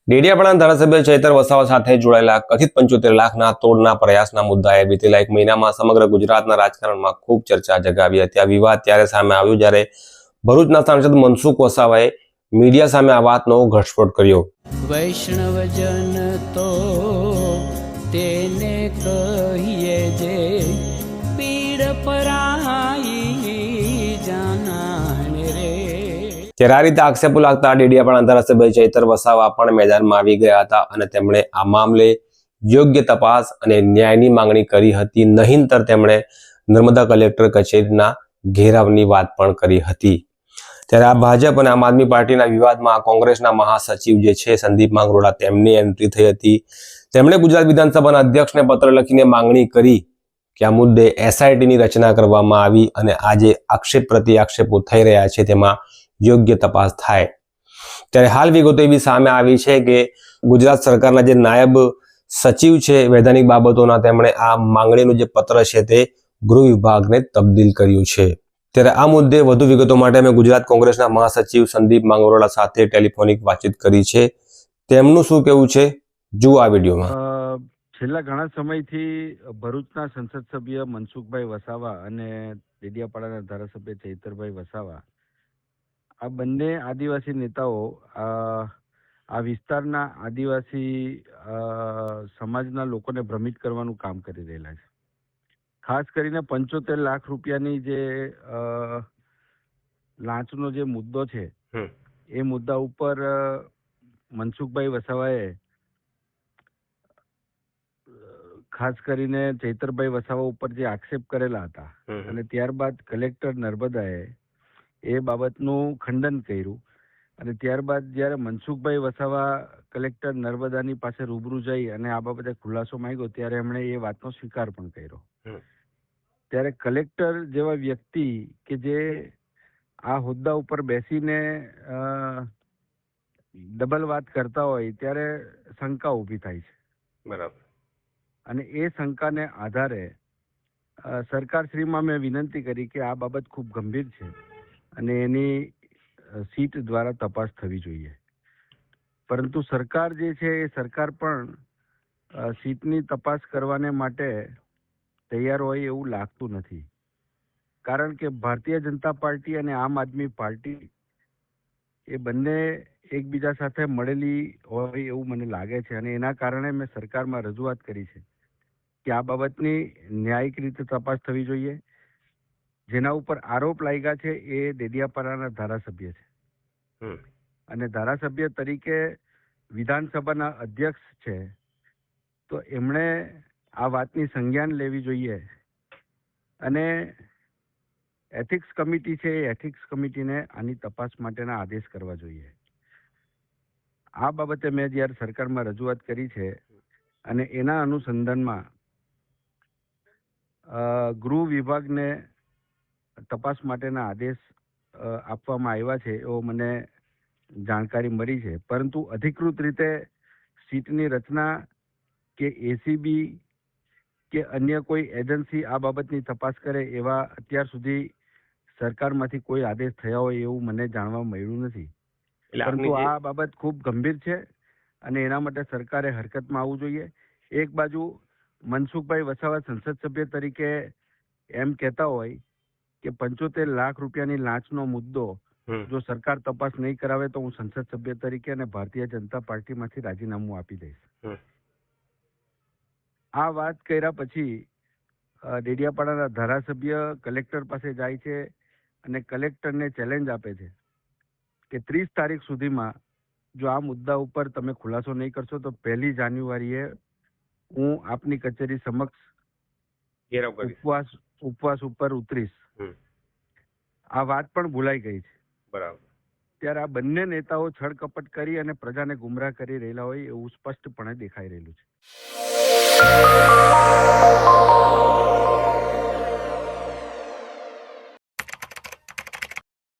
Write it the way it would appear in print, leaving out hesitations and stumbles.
ડેડિયાપાડાના ધારાસભ્ય ચૈતર વસાવા સાથે જોડાયેલા કથિત 75 લાખના તોડના પ્રયાસના મુદ્દાએ બીતેલા એક મહિનામાં સમગ્ર ગુજરાતના રાજકારણમાં ખૂબ ચર્ચા જગાવી હતી. આ વિવાદ ત્યારે સામે આવ્યો જ્યારે ભરૂચના સાંસદ મનસુખ વસાવાએ મીડિયા સામે આ વાતનો ઘટસ્ફોટ કર્યો. વૈષ્ણવજન તો તેને કહીએ જે પીડ પરાઈ જાનાને રે. ત્યારે આ રીતે આક્ષેપો લાગતા ડેડિયાપાડાના ધારાસભ્ય ચૈતર વસાવા પણ મેદાનમાં આવી ગયા હતા અને તેમણે આ મામલે યોગ્ય તપાસ અને ન્યાયની માંગણી કરી હતી. નહીંતર તેમણે નર્મદા કલેક્ટર કચેરીના ઘેરાવની વાત પણ કરી હતી. ત્યારે આ ભાજપ અને આમ આદમી પાર્ટીના વિવાદમાં કોંગ્રેસના મહાસચિવ જે છે સંદીપ માંગરોળા તેમની એન્ટ્રી થઈ હતી. તેમણે ગુજરાત વિધાનસભાના અધ્યક્ષને પત્ર લખીને માંગણી કરી કે આ મુદ્દે એસઆઈટીની રચના કરવામાં આવી અને આજે આક્ષેપ પ્રતિ આક્ષેપો થઈ રહ્યા છે તેમાં યોગ્ય તપાસ થાય. ત્યારે હાલ વિગતો એવી સામે આવી છે કે ગુજરાત સરકારના જે નાયબ સચિવ છે વૈધાનિક બાબતોના તેમણે આ માંગણીનું જે પત્ર છે તે ગૃહ વિભાગને તબદીલ કર્યું છે. ત્યારે આ મુદ્દે વધુ વિગતો માટે અમે ગુજરાત કોંગ્રેસના મહાસચિવ સંદીપ માંગરોળા સાથે ટેલિફોનિક વાતચીત કરી છે. તેમનું શું કહેવું છે જુઓ આ વિડીયોમાં. છેલ્લા ઘણા સમયથી ભરૂચના સંસદ સભ્ય મનસુખભાઈ વસાવા અને ડેડિયાપાડાના ધારાસભ્ય ચૈતરભાઈ વસાવા આ બંને આદિવાસી નેતાઓ આ વિસ્તારના આદિવાસી સમાજના લોકોને ભ્રમિત કરવાનું કામ કરી રહેલા છે. ખાસ કરીને 75 લાખ રૂપિયાની જે લાંચનો જે મુદ્દો છે એ મુદ્દા ઉપર મનસુખભાઈ વસાવાએ ખાસ કરીને ચૈતરભાઈ વસાવા ઉપર જે આક્ષેપ કરેલા હતા અને ત્યારબાદ કલેક્ટર નર્મદાએ એ બાબતનું ખંડન કર્યું અને ત્યારબાદ જ્યારે મનસુખભાઈ વસાવા કલેક્ટર નર્મદાની પાસે રૂબરૂ જઈ અને આ બાબતે ખુલાસો માંગ્યો ત્યારે એમણે એ વાતનો સ્વીકાર પણ કર્યો. ત્યારે કલેક્ટર જેવા વ્યક્તિ કે જે આ હોદ્દા ઉપર બેસીને ડબલ વાત કરતા હોય ત્યારે શંકા ઊભી થાય છે. બરાબર. અને એ શંકાને આધારે સરકારશ્રીમાં મેં વિનંતી કરી કે આ બાબત ખૂબ ગંભીર છે અને એની સીટ દ્વારા તપાસ થવી જોઈએ. પરંતુ સરકાર જે છે એ સરકાર પણ સીટની તપાસ કરવાને માટે તૈયાર હોય એવું લાગતું નથી. કારણ કે ભારતીય જનતા પાર્ટી અને આમ આદમી પાર્ટી એ બંને એકબીજા સાથે મળેલી હોય એવું મને લાગે છે અને એના કારણે મેં સરકારમાં રજૂઆત કરી છે કે આ બાબતની ન્યાયિક રીતે તપાસ થવી જોઈએ. જેના ઉપર આરોપ લાગ્યા છે એ ડેડિયાપાડાના ધારાસભ્ય છે અને ધારાસભ્ય તરીકે વિધાનસભાના અધ્યક્ષ છે તો એમણે આ વાતની સંજ્ઞાન લેવી જોઈએ અને એથિક્સ કમિટી છે એ એથિક્સ કમિટીને આની તપાસ માટેના આદેશ કરવા જોઈએ. આ બાબતે મેં જ્યારે સરકારમાં રજૂઆત કરી છે અને એના અનુસંધાનમાં ગૃહ વિભાગને તપાસ માટેના આદેશ આપવામાં આવ્યા છે એવો મને જાણકારી મળી છે. પરંતુ અધિકૃત રીતે સીટની રચના કે એસીબી કે અન્ય કોઈ એજન્સી આ બાબતની તપાસ કરે એવા અત્યાર સુધી સરકારમાંથી કોઈ આદેશ થયા હોય એવું મને જાણવા મળ્યું નથી. પરંતુ આ બાબત ખૂબ ગંભીર છે અને એના માટે સરકારે હરકતમાં આવવું જોઈએ. એક બાજુ મનસુખભાઈ વસાવા સંસદ સભ્ય તરીકે એમ કહેતા હોય કે 75 લાખ રૂપિયાની લાંચનો મુદ્દો જો સરકાર તપાસ નહીં કરાવે તો હું સંસદ સભ્ય તરીકે અને ભારતીય જનતા પાર્ટીમાંથી રાજીનામું આપી દઈશ. આ વાત કર્યા પછી ડેડિયાપાડાના ધારાસભ્ય કલેક્ટર પાસે જાય છે અને કલેક્ટરને ચેલેન્જ આપે છે કે 30 તારીખ સુધીમાં જો આ મુદ્દા ઉપર તમે ખુલાસો નહીં કરશો તો 1 જાન્યુઆરીએ હું આપની કચેરી સમક્ષ ઉપવાસ ઉપર ઉતરીશ. આ વાત પણ ભૂલાઈ ગઈ છે. બરાબર. ત્યારે આ બંને નેતાઓ છળકપટ કરી અને પ્રજાને ગુમરાહ કરી રહેલા હોય એવું સ્પષ્ટપણે દેખાઈ રહેલું છે.